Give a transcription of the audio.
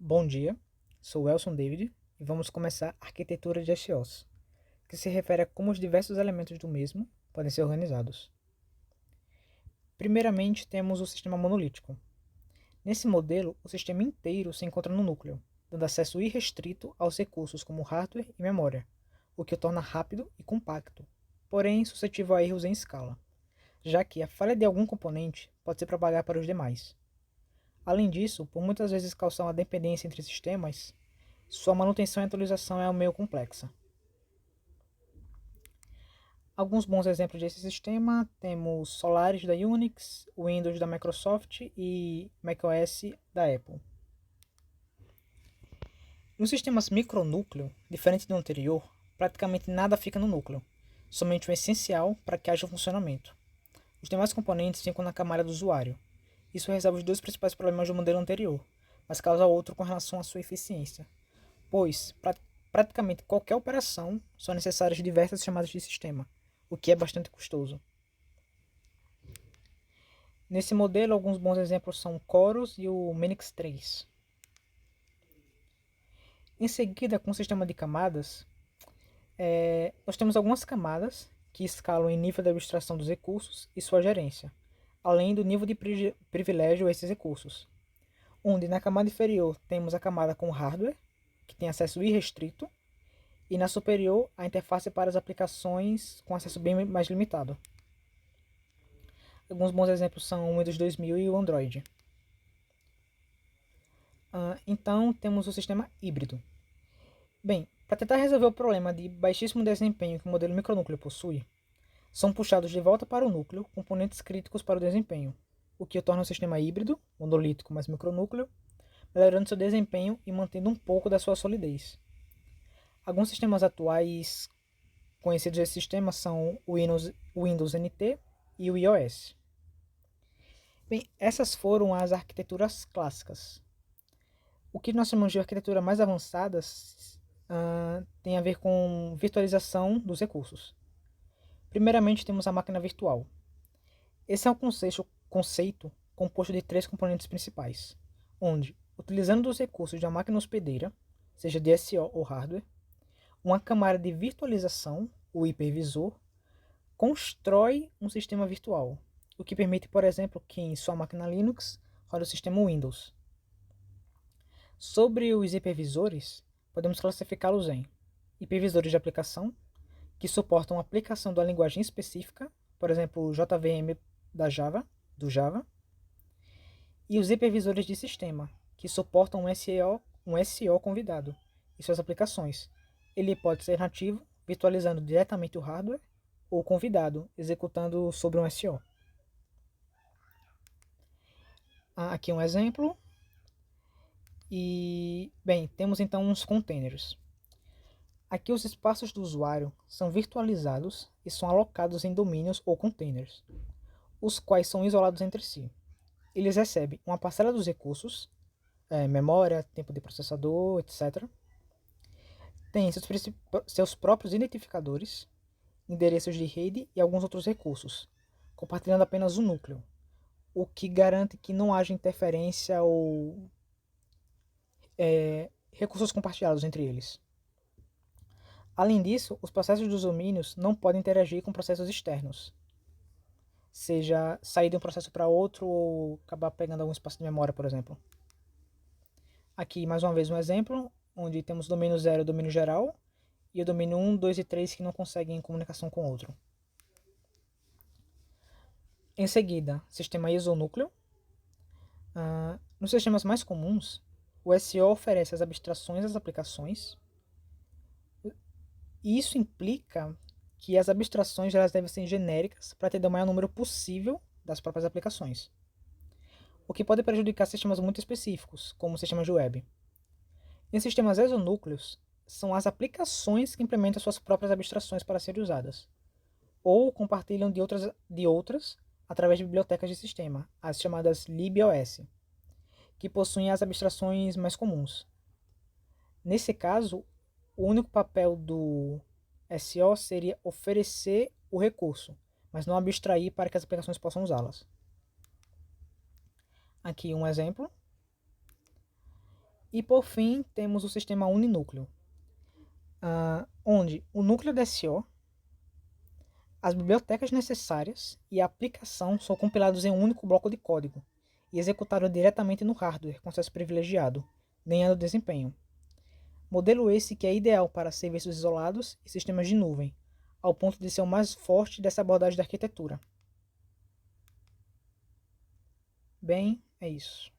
Bom dia, sou Elson David e vamos começar a arquitetura de SOs, que se refere a como os diversos elementos do mesmo podem ser organizados. Primeiramente, temos o sistema monolítico. Nesse modelo, o sistema inteiro se encontra no núcleo, dando acesso irrestrito aos recursos como hardware e memória, o que o torna rápido e compacto, porém suscetível a erros em escala, já que a falha de algum componente pode se propagar para os demais. Além disso, por muitas vezes causar uma dependência entre sistemas, sua manutenção e atualização é meio complexa. Alguns bons exemplos desse sistema temos Solaris da Unix, Windows da Microsoft e macOS da Apple. Nos sistemas micronúcleo, diferente do anterior, praticamente nada fica no núcleo, somente o essencial para que haja funcionamento. Os demais componentes ficam na camada do usuário. Isso resolve os dois principais problemas do modelo anterior, mas causa outro com relação à sua eficiência, pois praticamente qualquer operação são necessárias diversas chamadas de sistema, o que é bastante custoso. Nesse modelo, alguns bons exemplos são o Chorus e o Minix 3. Em seguida, com o sistema de camadas, nós temos algumas camadas que escalam em nível de abstração dos recursos e sua gerência, além do nível de privilégio a esses recursos, onde na camada inferior temos a camada com hardware, que tem acesso irrestrito, e na superior a interface para as aplicações com acesso bem mais limitado. Alguns bons exemplos são o Windows 2000 e o Android. Então temos o sistema híbrido. Bem, para tentar resolver o problema de baixíssimo desempenho que o modelo micronúcleo possui, são puxados de volta para o núcleo componentes críticos para o desempenho, o que o torna um sistema híbrido, monolítico mais micronúcleo, melhorando seu desempenho e mantendo um pouco da sua solidez. Alguns sistemas atuais conhecidos desse sistema são o Windows NT e o iOS. Bem, essas foram as arquiteturas clássicas. O que nós chamamos de arquitetura mais avançadas tem a ver com virtualização dos recursos. Primeiramente temos a máquina virtual. Esse é um conceito composto de três componentes principais, onde, utilizando os recursos de uma máquina hospedeira, seja DSO ou hardware, uma camada de virtualização, o hipervisor, constrói um sistema virtual, o que permite, por exemplo, que em sua máquina Linux rode o sistema Windows. Sobre os hipervisores, podemos classificá-los em hipervisores de aplicação, que suportam a aplicação da linguagem específica, por exemplo, o JVM do Java, e os hipervisores de sistema, que suportam um SO convidado e suas aplicações. Ele pode ser nativo, virtualizando diretamente o hardware, ou convidado, executando sobre um SO. Aqui um exemplo. E, bem, temos então uns containers. Aqui os espaços do usuário são virtualizados e são alocados em domínios ou containers, os quais são isolados entre si. Eles recebem uma parcela dos recursos, memória, tempo de processador, etc. Tem seus próprios identificadores, endereços de rede e alguns outros recursos, compartilhando apenas o núcleo, o que garante que não haja interferência ou recursos compartilhados entre eles. Além disso, os processos dos domínios não podem interagir com processos externos, seja sair de um processo para outro ou acabar pegando algum espaço de memória, por exemplo. Aqui, mais uma vez, um exemplo, onde temos o domínio 0 e o domínio geral, e o domínio 1, 2 e 3 que não conseguem comunicação com o outro. Em seguida, sistema isonúcleo. Nos sistemas mais comuns, o SO oferece as abstrações das aplicações, e isso implica que as abstrações elas devem ser genéricas para atender o maior número possível das próprias aplicações, o que pode prejudicar sistemas muito específicos, como sistemas de web. Em sistemas exonúcleos, são as aplicações que implementam suas próprias abstrações para serem usadas, ou compartilham de outras através de bibliotecas de sistema, as chamadas libOS, que possuem as abstrações mais comuns. Nesse caso, o único papel do SO seria oferecer o recurso, mas não abstrair para que as aplicações possam usá-las. Aqui um exemplo. E por fim, temos o sistema uninúcleo, onde o núcleo DSO, as bibliotecas necessárias e a aplicação são compilados em um único bloco de código e executados diretamente no hardware com acesso privilegiado, ganhando desempenho. Modelo esse que é ideal para serviços isolados e sistemas de nuvem, ao ponto de ser o mais forte dessa abordagem da arquitetura. Bem, é isso.